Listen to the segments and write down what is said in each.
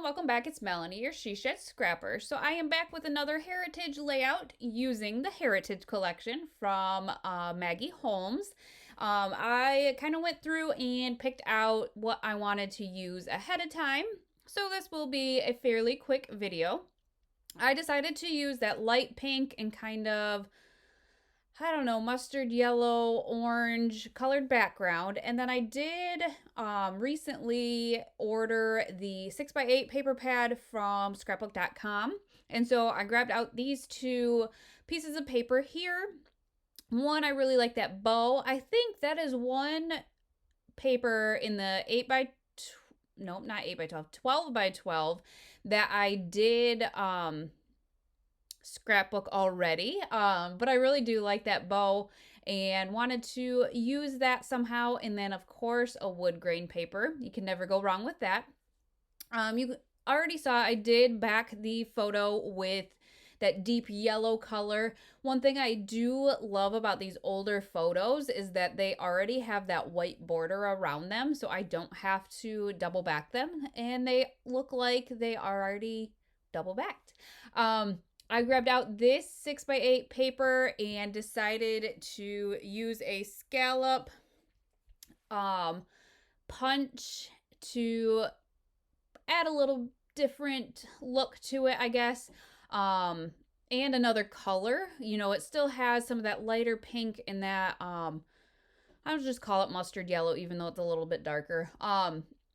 welcome back. It's Melanie, your She Shed Scrapper. So I am back with another heritage layout using the Heritage Collection from Maggie Holmes. I kind of went through and picked out what I wanted to use ahead of time. So this will be a fairly quick video. I decided to use that light pink and kind of, I don't know, mustard yellow, orange colored background. And then I did recently order the 6x8 paper pad from scrapbook.com. And so I grabbed out these two pieces of paper here. One, I really like that bow. I think that is one paper in the 8 by no, not 8 by 12, 12 by 12 that I did scrapbook already, but I really do like that bow and wanted to use that somehow. And then of course a wood grain paper, you can never go wrong with that. You already saw I did back the photo with that deep yellow color. One thing I do love about these older photos is that they already have that white border around them, so I don't have to double back them, and they look like they are already double backed. I grabbed out this 6x8 paper and decided to use a scallop punch to add a little different look to it, I guess. And another color. You know, it still has some of that lighter pink and that, I'll just call it mustard yellow, even though it's a little bit darker.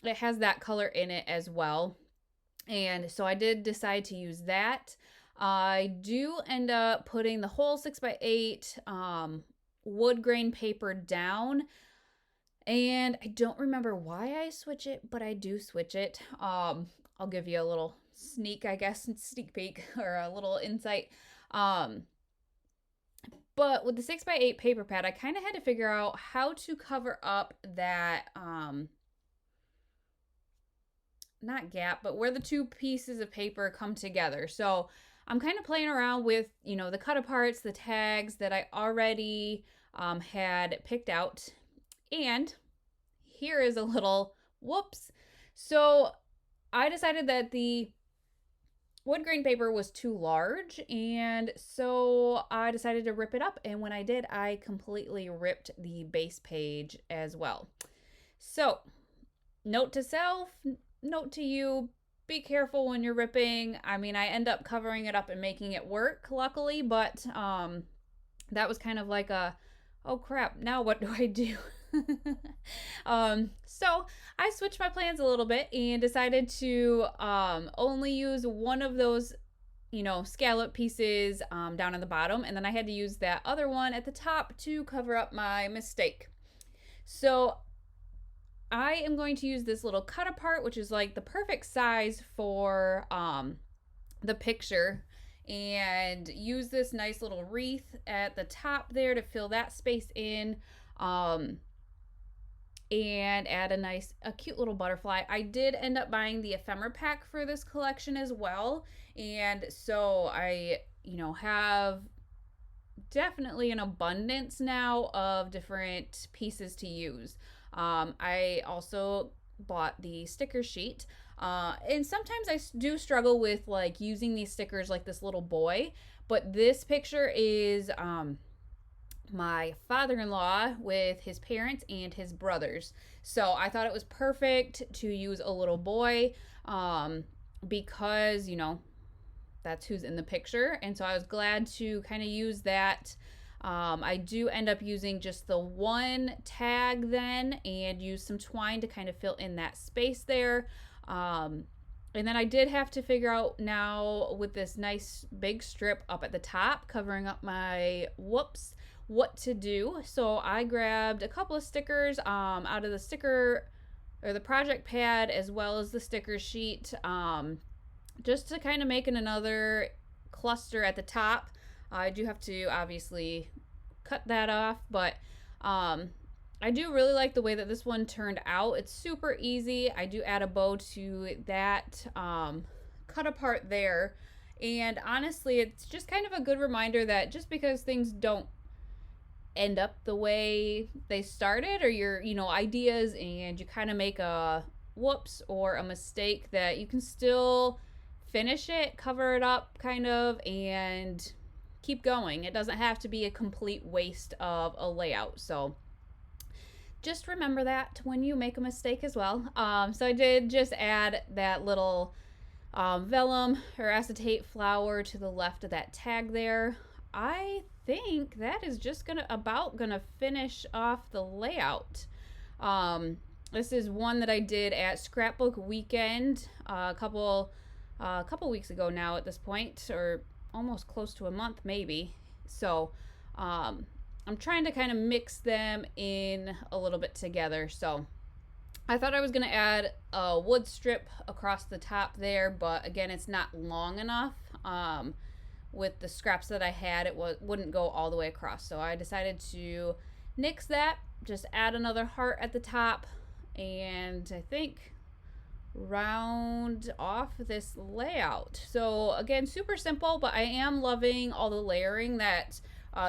It has that color in it as well. And so I did decide to use that. I do end up putting the whole 6x8 wood grain paper down, and I don't remember why I switch it, but I do switch it. I'll give you a little sneak peek or a little insight. But with the 6x8 paper pad, I kind of had to figure out how to cover up that not gap, but where the two pieces of paper come together. So I'm kind of playing around with, you know, the cut aparts, the tags that I already had picked out. And here is a little whoops. So I decided that the wood grain paper was too large, and so I decided to rip it up. And when I did, I completely ripped the base page as well. So note to self, note to you, be careful when you're ripping. I mean, I end up covering it up and making it work, luckily, but that was kind of like a, oh crap, now what do I do? So I switched my plans a little bit and decided to only use one of those, you know, scallop pieces down at the bottom, and then I had to use that other one at the top to cover up my mistake. So I am going to use this little cut apart, which is like the perfect size for the picture, and use this nice little wreath at the top there to fill that space in, and add a cute little butterfly. I did end up buying the ephemera pack for this collection as well, and so I, you know, have definitely an abundance now of different pieces to use. I also bought the sticker sheet, and sometimes I do struggle with like using these stickers like this little boy, but this picture is my father-in-law with his parents and his brothers, so I thought it was perfect to use a little boy, because, you know, that's who's in the picture, and so I was glad to kind of use that. I do end up using just the one tag then, and use some twine to kind of fill in that space there. And then I did have to figure out now with this nice big strip up at the top covering up my whoops, what to do. So I grabbed a couple of stickers out of the sticker or the project pad, as well as the sticker sheet, just to kind of make another cluster at the top. I do have to obviously cut that off, but I do really like the way that this one turned out. It's super easy. I do add a bow to that cut apart there, and honestly, it's just kind of a good reminder that just because things don't end up the way they started, or your, you know, ideas, and you kind of make a whoops or a mistake, that you can still finish it, cover it up kind of, and keep going. It doesn't have to be a complete waste of a layout. So just remember that when you make a mistake as well. So I did just add that little vellum or acetate flower to the left of that tag there. I think that is just gonna finish off the layout. This is one that I did at Scrapbook Weekend a couple weeks ago now at this point, or almost close to a month maybe. So I'm trying to kind of mix them in a little bit together. So I thought I was going to add a wood strip across the top there, but again, it's not long enough. With the scraps that I had, it wouldn't go all the way across. So I decided to nix that, just add another heart at the top, and I think round off this layout. So again, super simple, but I am loving all the layering that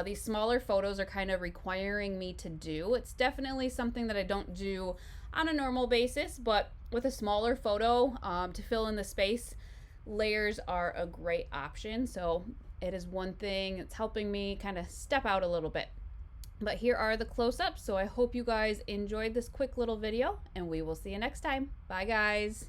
these smaller photos are kind of requiring me to do. It's definitely something that I don't do on a normal basis, but with a smaller photo to fill in the space, layers are a great option. So it is one thing that's helping me kind of step out a little bit. But here are the close-ups. So I hope you guys enjoyed this quick little video, and we will see you next time. Bye guys.